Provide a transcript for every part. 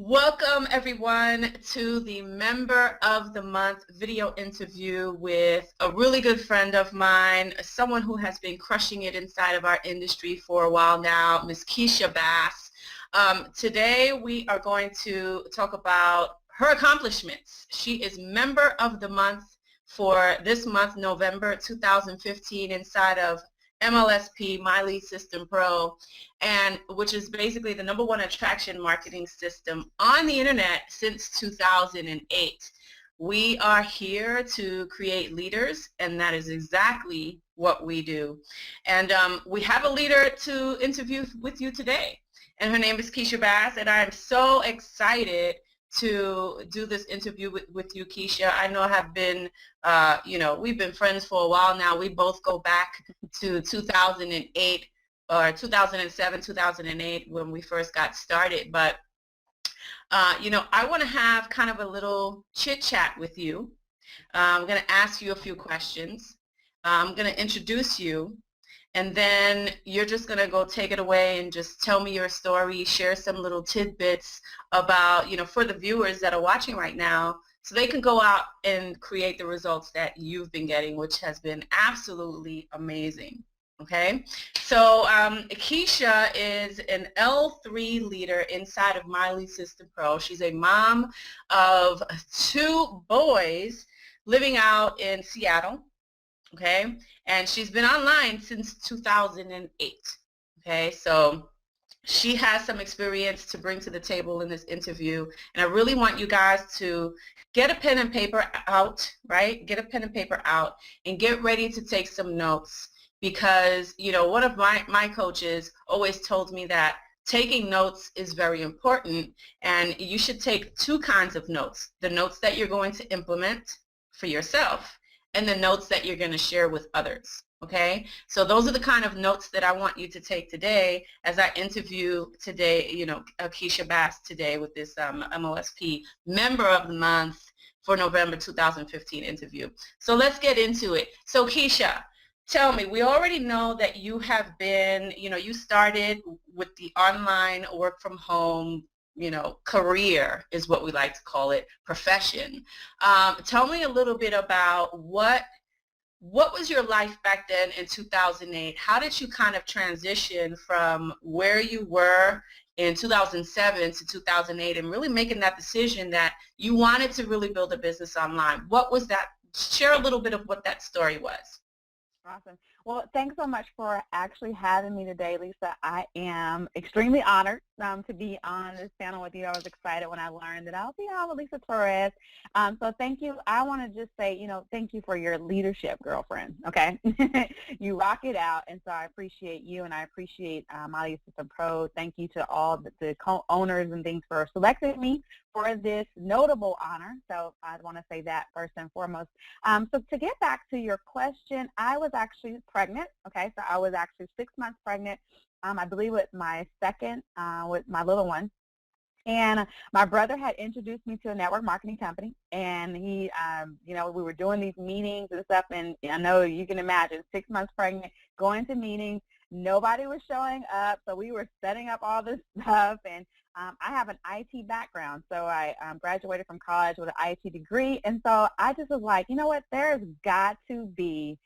Welcome everyone to the Member of the Month video interview with a really good friend of mine, someone who has been crushing it inside of our industry for a while now, Miss Keysha Bass. Today we are going to talk about her accomplishments. She is Member of the Month for this month, November 2015, inside of MLSP, My Lead System Pro, and which is basically the #1 attraction marketing system on the internet since 2008. We are here to create leaders, and that is exactly what we do. And we have a leader to interview with you today, and her name is Keysha Bass, and I am so excited to do this interview with you, Keysha. I know I have been, we've been friends for a while now. We both go back to 2008 or 2007, 2008 when we first got started. But, I want to have kind of a little chit chat with you. I'm going to ask you a few questions. I'm going to introduce you. And then you're just going to go take it away and just tell me your story, share some little tidbits about, for the viewers that are watching right now, so they can go out and create the results that you've been getting, which has been absolutely amazing. Okay? So Keysha is an L3 leader inside of My Lead System Pro. She's a mom of 2 boys living out in Seattle. Okay, and she's been online since 2008. Okay, so she has some experience to bring to the table in this interview, and I really want you guys to get a pen and paper out, right? Get a pen and paper out and get ready to take some notes, because one of my coaches always told me that taking notes is very important, and you should take 2 kinds of notes: the notes that you're going to implement for yourself, and the notes that you're going to share with others. Okay, so those are the kind of notes that I want you to take today as I interview today, Keysha Bass today with this MLSP Member of the Month for November 2015 interview. So let's get into it. So Keysha, tell me, we already know that you have been, you started with the online work from home, career is what we like to call it, profession. Tell me a little bit about what was your life back then in 2008? How did you kind of transition from where you were in 2007 to 2008 and really making that decision that you wanted to really build a business online? What was that? Share a little bit of what that story was. Awesome. Well, thanks so much for actually having me today, Lisa. I am extremely honored to be on this panel with you. I was excited when I learned that I'll be on with Lisa Torres. So thank you. I want to just say, thank you for your leadership, girlfriend, okay? You rock it out, and so I appreciate you, and I appreciate My Lead System Pro. Thank you to all the co-owners and things for selecting me for this notable honor. So I want to say that first and foremost. So to get back to your question, I was actually pregnant, okay? So I was actually 6 months pregnant, I believe with my second, with my little one. And my brother had introduced me to a network marketing company, and he, we were doing these meetings and stuff, and I know you can imagine 6 months pregnant, going to meetings, nobody was showing up, so we were setting up all this stuff, and I have an IT background, so I graduated from college with an IT degree, and so I just was like, you know what, there's got to be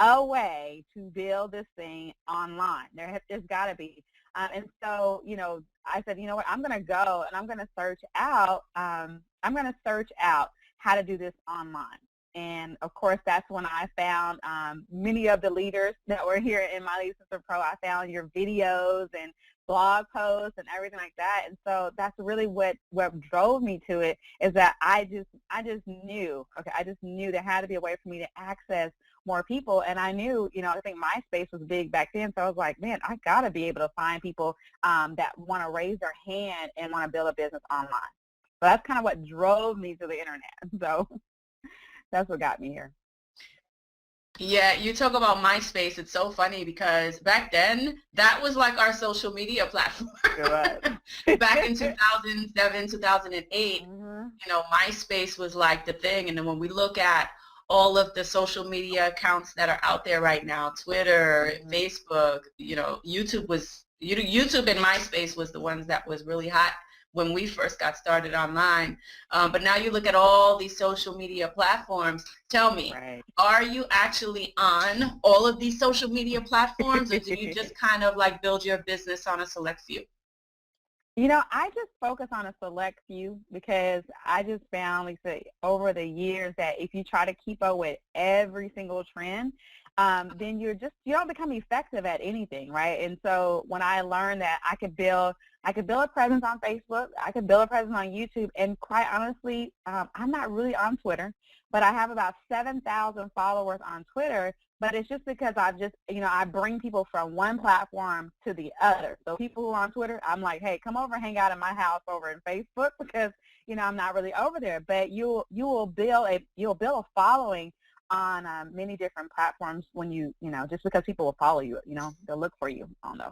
a way to build this thing online. There's got to be. And so, I said, you know what, I'm going to go and I'm going to search out, how to do this online. And of course, that's when I found many of the leaders that were here in My Lead System Pro. I found your videos and blog posts and everything like that. And so that's really what drove me to it, is that I just knew, okay, I just knew there had to be a way for me to access more people. And I knew, I think MySpace was big back then. So I was like, man, I got to be able to find people that want to raise their hand and want to build a business online. So that's kind of what drove me to the internet. So that's what got me here. Yeah, you talk about MySpace. It's so funny because back then, that was like our social media platform. Back in 2007, 2008, MySpace was like the thing. And then when we look at all of the social media accounts that are out there right now, Twitter, Facebook, YouTube and MySpace was the ones that was really hot when we first got started online. But now you look at all these social media platforms. Tell me, Right. are you actually on all of these social media platforms, or do you just kind of like build your business on a select few? You know, I just focus on a select few because I just found, like I said, over the years that if you try to keep up with every single trend, then you don't become effective at anything, right? And so when I learned that I could build a presence on Facebook, I could build a presence on YouTube, and quite honestly, I'm not really on Twitter, but I have about 7,000 followers on Twitter. But it's just because I bring people from one platform to the other. So people who are on Twitter, I'm like, hey, come over and hang out in my house over in Facebook because, I'm not really over there. But you'll build a following on many different platforms when just because people will follow you, they'll look for you on those.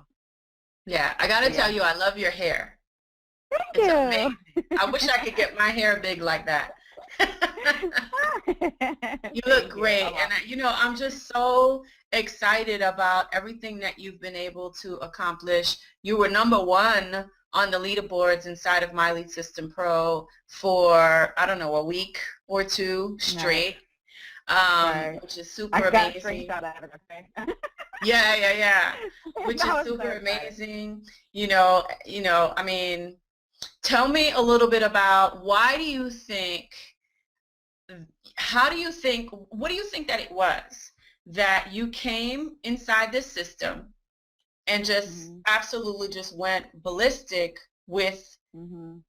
Yeah, I gotta tell Yeah. you, I love your hair. Thank It's you. amazing. I wish I could get my hair big like that. You look Thank you. great, and I'm just so excited about everything that you've been able to accomplish. You were #1 on the leaderboards inside of My Lead System Pro for, I don't know, a week or two Right. straight, Right. which is I super got a amazing. screenshot of it, okay? Yeah, which I is was so super excited. amazing. I mean, tell me a little bit about what do you think that it was that you came inside this system and just Mhm. absolutely just went ballistic with Mhm.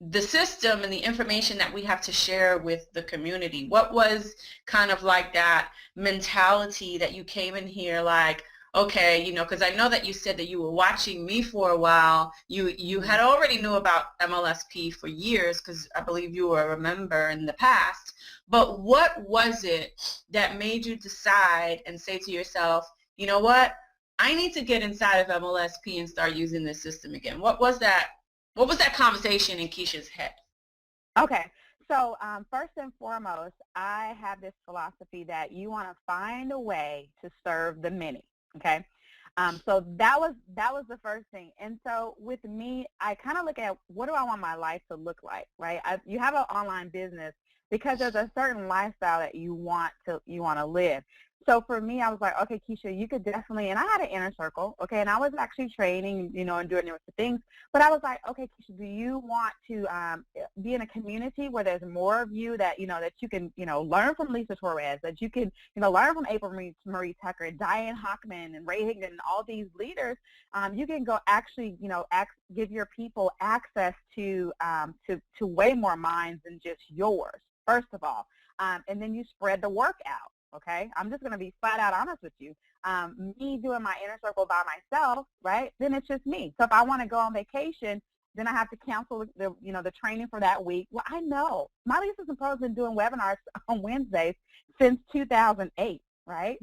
the system and the information that we have to share with the community? What was kind of like that mentality that you came in here like, okay, because I know that you said that you were watching me for a while. You had Mhm. already knew about MLSP for years because I believe you were a member in the past. But what was it that made you decide and say to yourself, you know what? I need to get inside of MLSP and start using this system again. What was that? What was that conversation in Keysha's head? Okay. So first and foremost, I have this philosophy that you want to find a way to serve the many. Okay. So that was the first thing. And so with me, I kind of look at what do I want my life to look like, right? You have an online business because there's a certain lifestyle that you want to live. So for me, I was like, okay, Keysha, you could definitely, and I had an inner circle, okay, and I was actually training, and doing different things. But I was like, okay, Keysha, do you want to be in a community where there's more of you that, that you can, learn from Lisa Torres, that you can, learn from April Marie Tucker, Diane Hockman, and Ray Higdon, and all these leaders. You can go actually, give your people access to way more minds than just yours, first of all. And then you spread the work out. Okay, I'm just going to be flat out honest with you. Me doing my inner circle by myself, right? Then it's just me. So if I want to go on vacation, then I have to cancel the training for that week. Well, I know my Lisa's and Pro has been doing webinars on Wednesdays since 2008, right?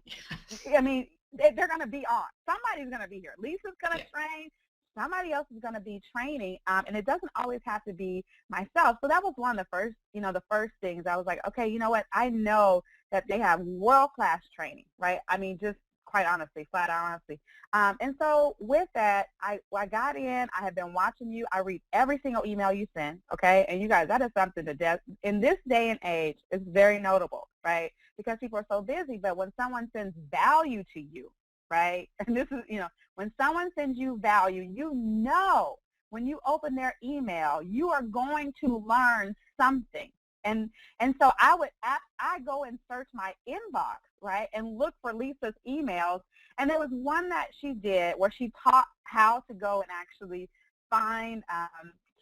I mean, they're going to be on. Somebody's going to be here. Lisa's going to train. Somebody else is going to be training, and it doesn't always have to be myself. So that was one of the first things. I was like, okay, you know what? I know that they have world-class training, right? I mean, just quite honestly, flat out honestly. And so with that, I got in. I have been watching you. I read every single email you send, okay? And you guys, that is something in this day and age, it's very notable, right? Because people are so busy. But when someone sends value to you, right? And this is, when someone sends you value, when you open their email, you are going to learn something. And so I go and search my inbox, right, and look for Lisa's emails. And there was one that she did where she taught how to go and actually find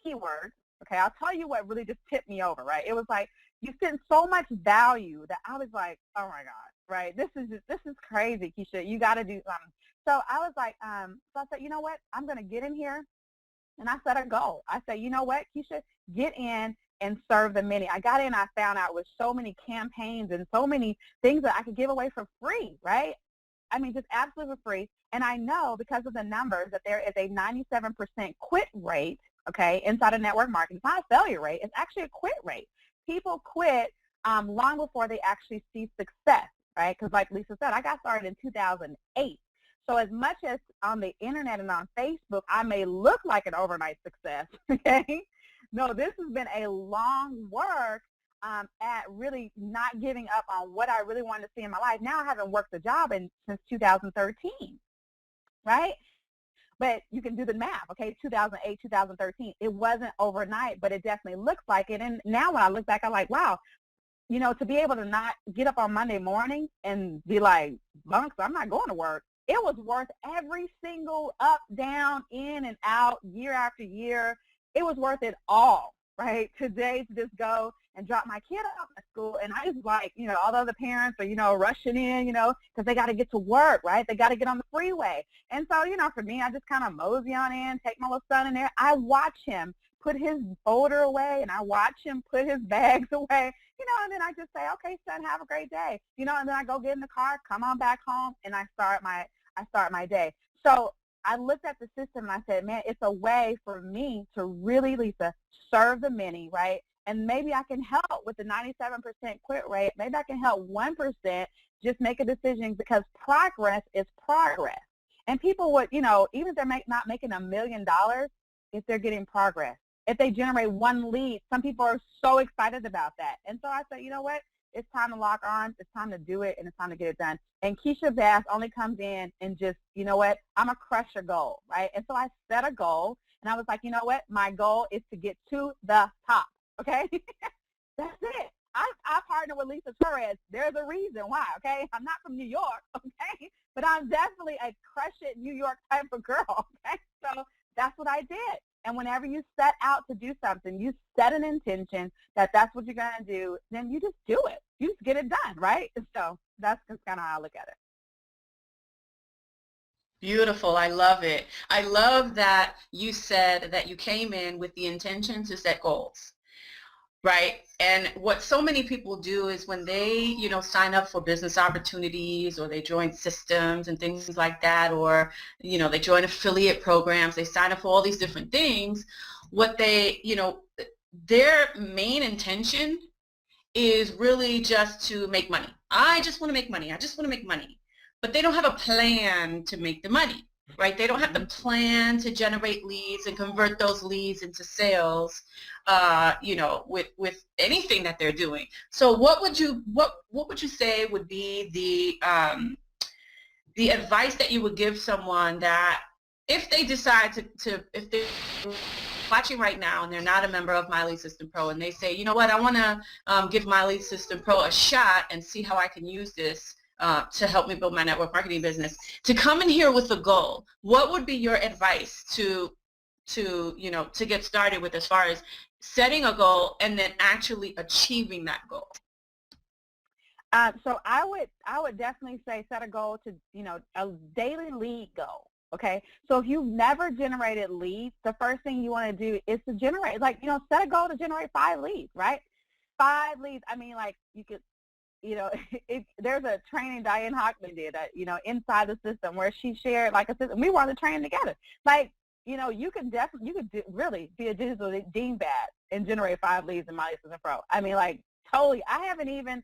keywords. Okay, I'll tell you what really just tipped me over, right? It was like you sent so much value that I was like, oh my God, right? This is crazy, Keysha. You got to do something. So I was like, so I said, you know what? I'm going to get in here. And I set a goal. I said, you know what, Keysha, get in and serve the many. I got in, I found out with so many campaigns and so many things that I could give away for free, right? I mean, just absolutely for free. And I know because of the numbers that there is a 97% quit rate, okay, inside of network marketing. It's not a failure rate. It's actually a quit rate. People quit long before they actually see success, right? Because like Lisa said, I got started in 2008. So as much as on the internet and on Facebook, I may look like an overnight success, okay? No, this has been a long work at really not giving up on what I really wanted to see in my life. Now I haven't worked a job since 2013, right? But you can do the math, okay? 2008, 2013. It wasn't overnight, but it definitely looks like it. And now when I look back, I'm like, wow, to be able to not get up on Monday morning and be like, bunks, I'm not going to work. It was worth every single up, down, in and out, year after year. It was worth it all, right? Today to just go and drop my kid off at school. And I just like, all the other parents are, rushing in, because they got to get to work, right? They got to get on the freeway. And so, for me, I just kind of mosey on in, take my little son in there. I watch him put his folder away, and I watch him put his bags away, and then I just say, okay, son, have a great day, and then I go get in the car, come on back home, and I start my day. So I looked at the system and I said, man, it's a way for me to really, Lisa, serve the many, right? And maybe I can help with the 97% quit rate. Maybe I can help 1% just make a decision, because progress is progress. And people would, even if they're not making $1 million, if they're getting progress, if they generate one lead, some people are so excited about that. And so I said, you know what? It's time to lock arms. It's time to do it, and it's time to get it done. And Keysha Bass only comes in and just, you know what? I'm a crush your goal, right? And so I set a goal, and I was like, you know what? My goal is to get to the top, okay? That's it. I partner with Lisa Torres. There's a reason why, okay? I'm not from New York, okay? But I'm definitely a crush it New York type of girl, okay? So that's what I did. And whenever you set out to do something, you set an intention that that's what you're going to do, then you just do it. You just get it done, right? So that's just kind of how I look at it. Beautiful. I love it. I love that you said that you came in with the intention to set goals, right? And what so many people do is when they, sign up for business opportunities, or they join systems and things like that, or, they join affiliate programs, they sign up for all these different things, what they, their main intention is really just to make money. I just want to make money. I just want to make money. But they don't have a plan to make the money, right? They don't have the plan to generate leads and convert those leads into sales, with anything that they're doing. So what would you say would be the advice that you would give someone that if they decide if they're watching right now and they're not a member of My Lead System Pro, and they say, you know what, I want to give My Lead System Pro a shot and see how I can use this to help me build my network marketing business, to come in here with a goal, what would be your advice to get started with, as far as setting a goal and then actually achieving that goal? So I would definitely say set a goal to, a daily lead goal. Okay, so if you've never generated leads, the first thing you want to do is to generate, set a goal to generate 5 leads, right? 5 leads. I mean, you could, there's a training Diane Hockman did, inside the system, where she shared a system. We were on the training together. You could really be a digital dean bat and generate 5 leads in My Lead System Pro. I mean, totally. I haven't even,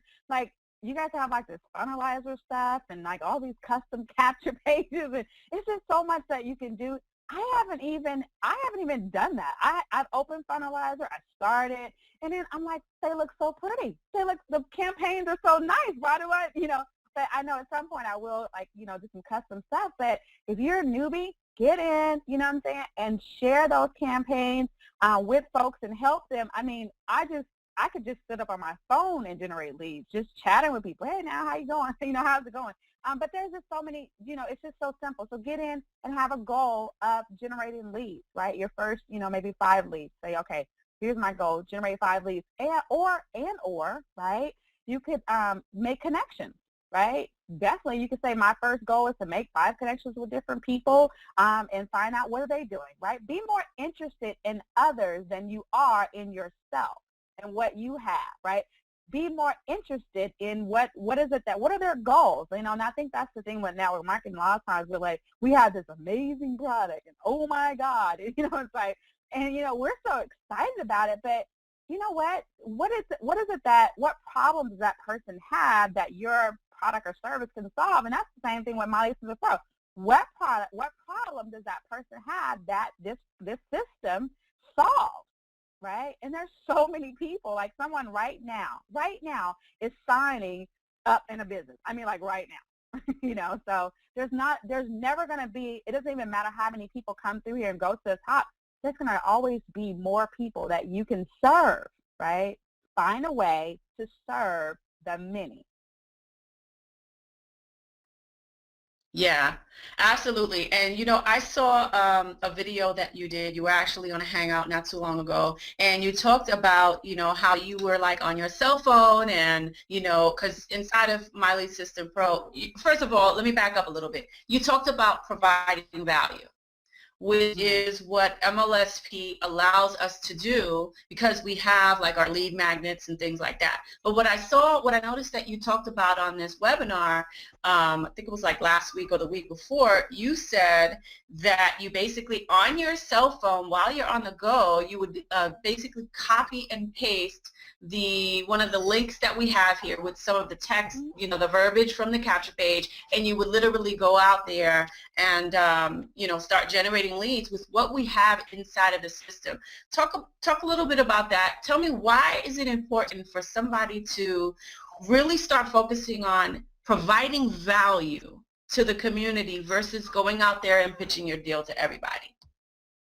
you guys have this funnelizer stuff and all these custom capture pages, and it's just so much that you can do. I haven't even done that. I've opened funnelizer, I started, and then I'm like, they look so pretty. The campaigns are so nice. Why do I, but I know at some point I will do some custom stuff. But if you're a newbie, get in, you know what I'm saying, and share those campaigns with folks and help them. I mean, I could just sit up on my phone and generate leads, just chatting with people. Hey, now, how you going? How's it going? But there's just so many, it's just so simple. So get in and have a goal of generating leads, right? Your first, maybe 5 leads. Say, okay, here's my goal, generate 5 leads. Or, right, you could make connections, right? Definitely, you could say my first goal is to make 5 connections with different people and find out what are they doing, right? Be more interested in others than you are in yourself and what you have, right? Be more interested in what are their goals, and I think that's the thing with network marketing. A lot of times we have this amazing product, and oh my God, it's and we're so excited about it, but you know what problem does that person have that your product or service can solve? And that's the same thing with My Lead System Pro. what problem does that person have that this system solves, right? And there's so many people, like someone right now is signing up in a business. I mean, like right now, so there's never going to be, it doesn't even matter how many people come through here and go to the top, there's going to always be more people that you can serve, right? Find a way to serve the many. Yeah, absolutely. And I saw a video that you did. You were actually on a Hangout not too long ago, and you talked about, how you were like on your cell phone and, because inside of My Lead System Pro, first of all, let me back up a little bit. You talked about providing value, which is what MLSP allows us to do because we have like our lead magnets and things like that. But what I noticed that you talked about on this webinar, I think it was like last week or the week before, you said that you basically on your cell phone while you're on the go, you would basically copy and paste one of the links that we have here with some of the text, the verbiage from the capture page, and you would literally go out there and start generating leads with what we have inside of the system. Talk a little bit about that. Tell me, why is it important for somebody to really start focusing on providing value to the community versus going out there and pitching your deal to everybody?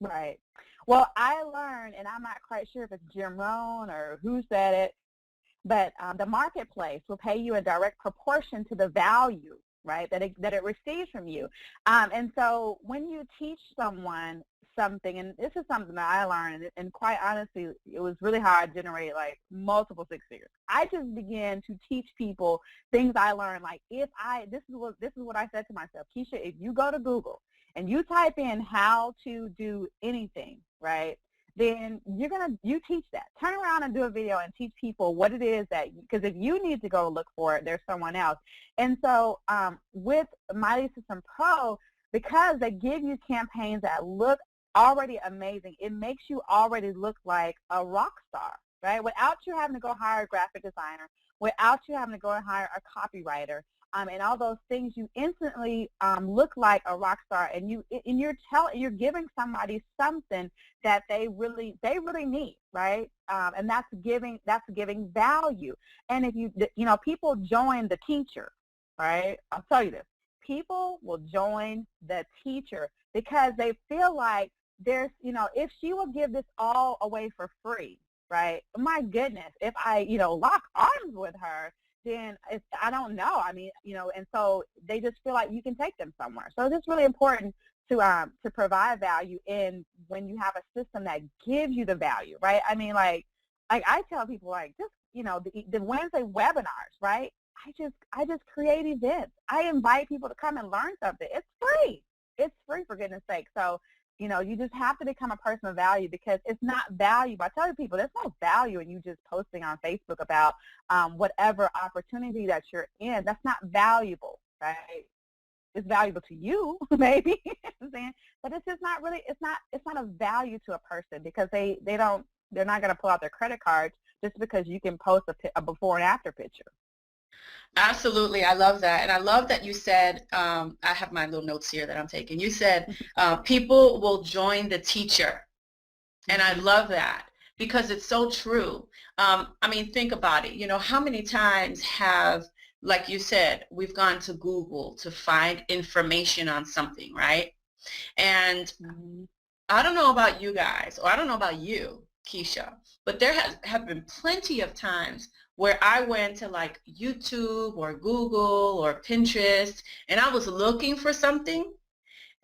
Right. Well, I learned, and I'm not quite sure if it's Jim Rohn or who said it, but the marketplace will pay you a direct proportion to the value, right, that it receives from you. And so when you teach someone something, and this is something that I learned, and quite honestly, it was really hard to generate like multiple six figures. I just began to teach people things I learned. Like this is what I said to myself, Keysha, if you go to Google and you type in how to do anything, right, then you teach that. Turn around and do a video and teach people what it is because if you need to go look for it, there's someone else. And so with My Lead System Pro, because they give you campaigns that look already amazing, it makes you already look like a rock star, right? Without you having to go hire a graphic designer, without you having to go and hire a copywriter, and all those things, you instantly look like a rock star, and you're giving somebody something that they really need, right? And that's giving value. And if people join the teacher, right? I'll tell you this: people will join the teacher because they feel like there's, if she will give this all away for free, right? My goodness, if I, lock arms with her, then I don't know. I mean, and so they just feel like you can take them somewhere. So it's really important to provide value in when you have a system that gives you the value, right? I mean, like I tell people, like, just, the Wednesday webinars, right? I just create events. I invite people to come and learn something. It's free. It's free, for goodness sake. So, you just have to become a person of value, because it's not valuable. I tell people there's no value in you just posting on Facebook about whatever opportunity that you're in. That's not valuable, right? It's valuable to you, maybe, but it's just not really. It's not of value to a person, because they're not going to pull out their credit cards just because you can post a before and after picture. Absolutely. I love that. And I love that you said, I have my little notes here that I'm taking. You said people will join the teacher. And I love that, because it's so true. I mean, think about it. How many times like you said, we've gone to Google to find information on something, right? And I don't know about you guys, or I don't know about you, Keysha, but there have been plenty of times where I went to like YouTube or Google or Pinterest, and I was looking for something,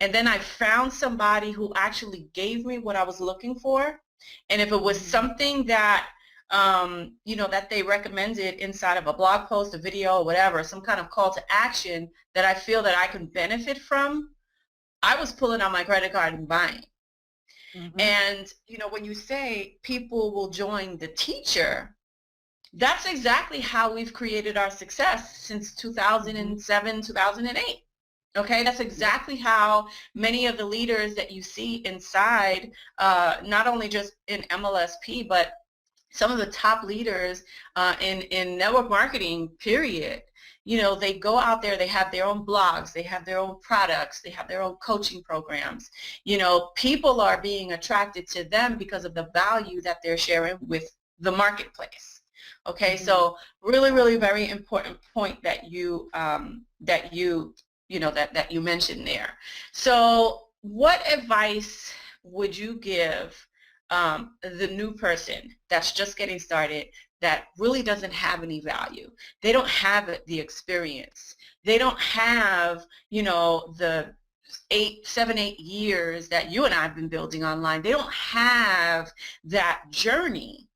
and then I found somebody who actually gave me what I was looking for. And if it was something that, that they recommended inside of a blog post, a video, or whatever, some kind of call to action that I feel that I can benefit from, I was pulling out my credit card and buying. And, when you say people will join the teacher, that's exactly how we've created our success since 2007, 2008. Okay, that's exactly how many of the leaders that you see inside, not only just in MLSP, but some of the top leaders in network marketing, period, they go out there, they have their own blogs, they have their own products, they have their own coaching programs. People are being attracted to them because of the value that they're sharing with the marketplace. Okay, so really, really very important point that you mentioned there. So what advice would you give the new person that's just getting started, that really doesn't have any value? They don't have the experience. They don't have, the 7, 8 years that you and I have been building online. They don't have that journey,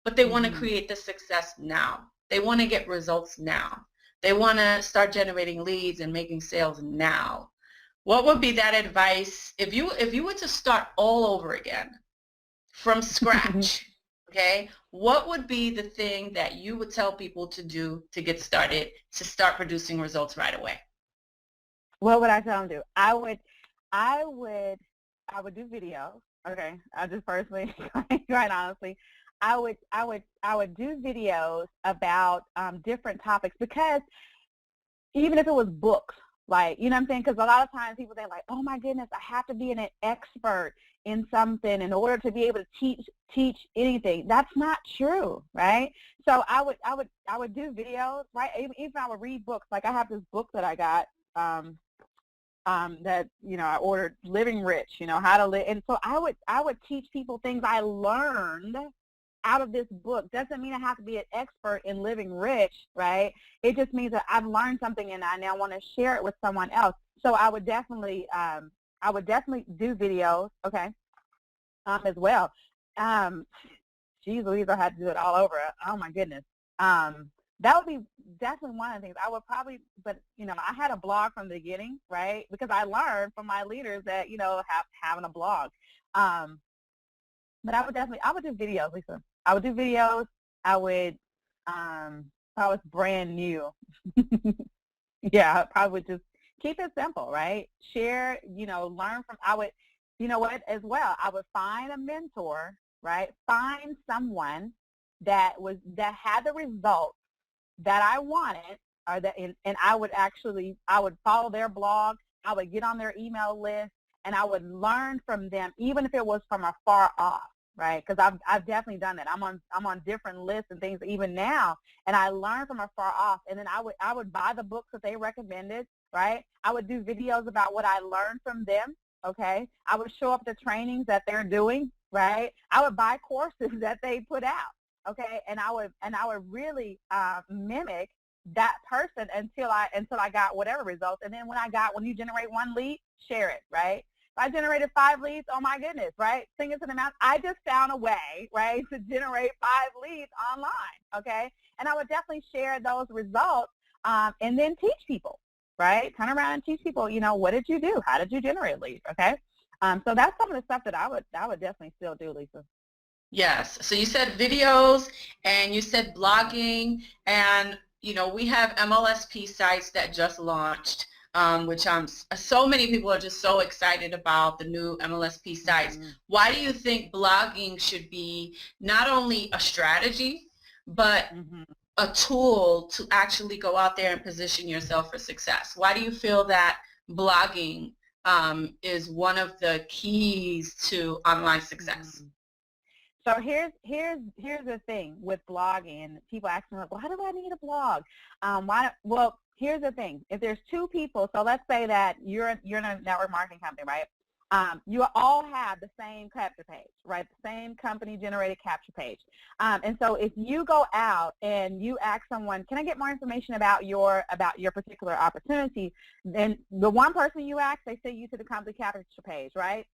but they want to create the success now. They want to get results now. They want to start generating leads and making sales now. What would be that advice if you were to start all over again from scratch? Okay, what would be the thing that you would tell people to do to get started, to start producing results right away? What would I tell them to do? I would do videos. Okay, I just personally, quite honestly, I would do videos about different topics, because even if it was books, like, you know what I'm saying? Because a lot of times people think like, oh my goodness, I have to be an expert in something in order to be able to teach anything. That's not true, right? So I would do videos, right? Even I would read books. Like I have this book that I got that I ordered, Living Rich, how to live. And so I would teach people things I learned out of this book. Doesn't mean I have to be an expert in living rich, right? It just means that I've learned something and I now want to share it with someone else. So I would definitely do videos, okay, as well. Geez Louise, I had to do it all over. Oh my goodness. That would be definitely one of the things. I would probably, but I had a blog from the beginning, right? Because I learned from my leaders that having a blog. But I would do videos, Lisa. I would do videos. I would, if I was brand new, yeah, I probably would just keep it simple, right? Share, learn from, as well, I would find a mentor, right? Find someone that had the results that I wanted, or that, and I would follow their blog. I would get on their email list, and I would learn from them, even if it was from afar off, right? Because I've definitely done that. I'm on different lists and things even now, and I learn from afar off. And then I would buy the books that they recommended, right? I would do videos about what I learned from them. Okay, I would show up at the trainings that they're doing, right? I would buy courses that they put out, okay, and I would really mimic that person until I got whatever results. And then when you generate one lead, share it, right? If I generated 5 leads, oh my goodness, right? Sing it to the mouth. I just found a way, right, to generate 5 leads online, okay? And I would definitely share those results and then teach people, right? Turn around and teach people, what did you do? How did you generate leads, okay? So that's some of the stuff that I would definitely still do, Lisa. Yes. So you said videos and you said blogging, and we have MLSP sites that just launched, which so many people are just so excited about the new MLSP sites. Why do you think blogging should be not only a strategy, but a tool to actually go out there and position yourself for success? Why do you feel that blogging is one of the keys to online success? So here's the thing with blogging. People ask me, like, why do I need a blog? Well, here's the thing. If there's 2 people, so let's say that you're in a network marketing company, right? You all have the same capture page, right? The same company-generated capture page. And so if you go out and you ask someone, can I get more information about your particular opportunity, then the one person you ask, they send you to the company capture page, right?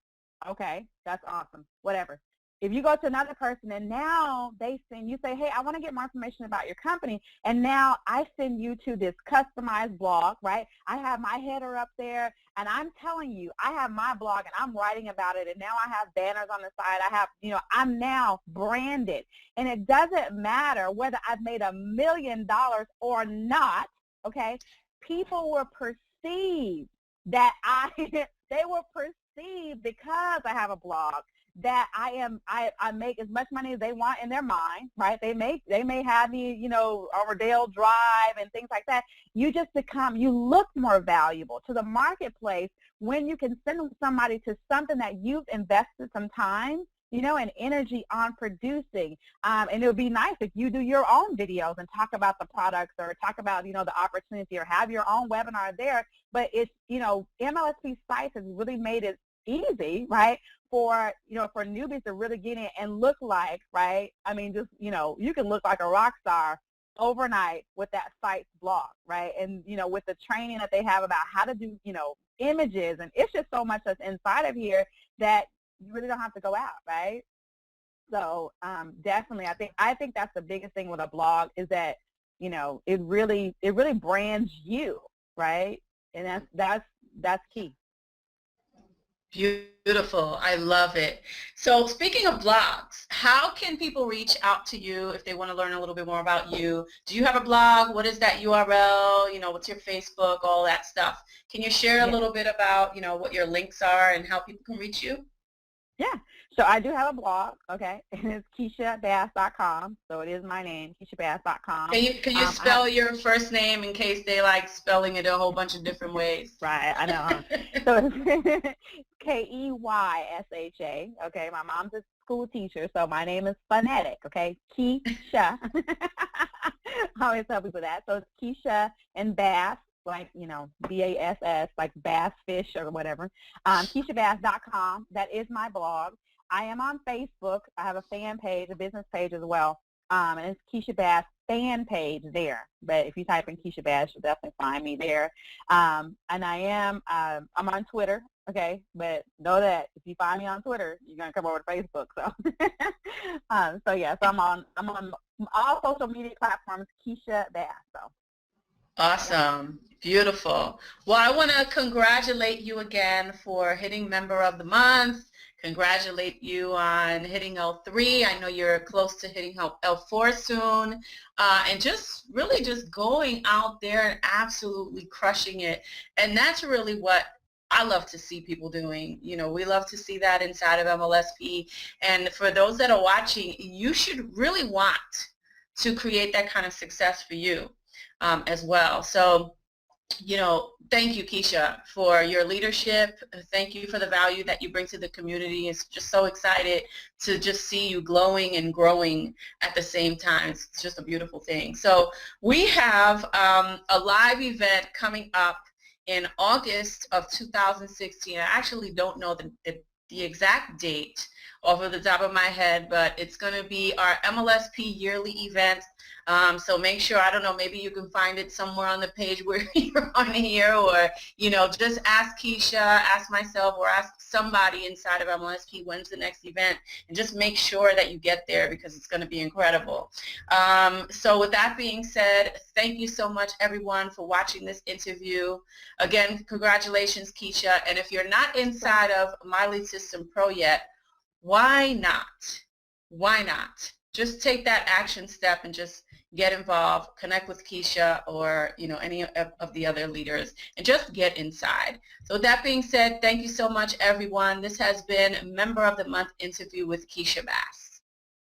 Okay, that's awesome, whatever. If you go to another person and now you say, hey, I want to get more information about your company, and now I send you to this customized blog, right? I have my header up there, and I'm telling you, I have my blog, and I'm writing about it, and now I have banners on the side. I have, I'm now branded, and it doesn't matter whether I've made $1 million or not, okay? People will perceive that they will perceive, because I have a blog, that I make as much money as they want in their mind, right? They may have me, you know, on Rodale Drive and things like that. You look more valuable to the marketplace when you can send somebody to something that you've invested some time, you know, and energy on producing. And it would be nice if you do your own videos and talk about the products or talk about, you know, the opportunity or have your own webinar there. But it's, you know, MLSP Sites has really made it easy, right, for, you know, for newbies to really get in and look like, right, I mean, just, you know, you can look like a rock star overnight with that site's blog, right, and, you know, with the training that they have about how to do, you know, images, and it's just so much that's inside of here that you really don't have to go out, right? So definitely, I think that's the biggest thing with a blog is that, you know, it really brands you, right, and that's key. Beautiful. I love it. So speaking of blogs, how can people reach out to you if they want to learn a little bit more about you? Do you have a blog? What is that URL? You know, what's your Facebook, all that stuff? Can you share a Yeah. little bit about, you know, what your links are and how people can reach you? Yeah, so I do have a blog, okay, and it's KeyshaBass.com, so it is my name, KeyshaBass.com. Can you spell your first name in case they like spelling it a whole bunch of different ways? Right, I know, huh? So it's Keysha, okay, my mom's a school teacher, so my name is phonetic, okay, Keysha. I always tell people that, so it's Keysha and Bass, like, you know, BASS, like bass fish or whatever. KeyshaBass.com. That is my blog. I am on Facebook. I have a fan page, a business page as well. And it's Keysha Bass fan page there. But if you type in Keysha Bass, you'll definitely find me there. And I'm on Twitter. Okay, but know that if you find me on Twitter, you're gonna come over to Facebook. So, so yeah, so I'm on all social media platforms, Keysha Bass. So. Awesome. Beautiful. Well, I want to congratulate you again for hitting Member of the Month. Congratulate you on hitting L3. I know you're close to hitting L4 soon. And just really just going out there and absolutely crushing it. And that's really what I love to see people doing. You know, we love to see that inside of MLSP. And for those that are watching, you should really want to create that kind of success for you. As well. So, you know, thank you, Keysha, for your leadership. Thank you for the value that you bring to the community. It's just so excited to just see you glowing and growing at the same time. It's just a beautiful thing. So we have a live event coming up in August of 2016. I actually don't know the exact date off of the top of my head, but it's going to be our MLSP yearly event. So make sure, I don't know, maybe you can find it somewhere on the page where you're on here, or, you know, just ask Keysha, ask myself, or ask somebody inside of MLSP when's the next event, and just make sure that you get there because it's going to be incredible. So with that being said, thank you so much, everyone, for watching this interview. Again, congratulations, Keysha. And if you're not inside of My Lead System Pro yet, why not? Why not? Just take that action step and just get involved, connect with Keysha or, you know, any of the other leaders, and just get inside. So with that being said, thank you so much, everyone. This has been Member of the Month interview with Keysha Bass.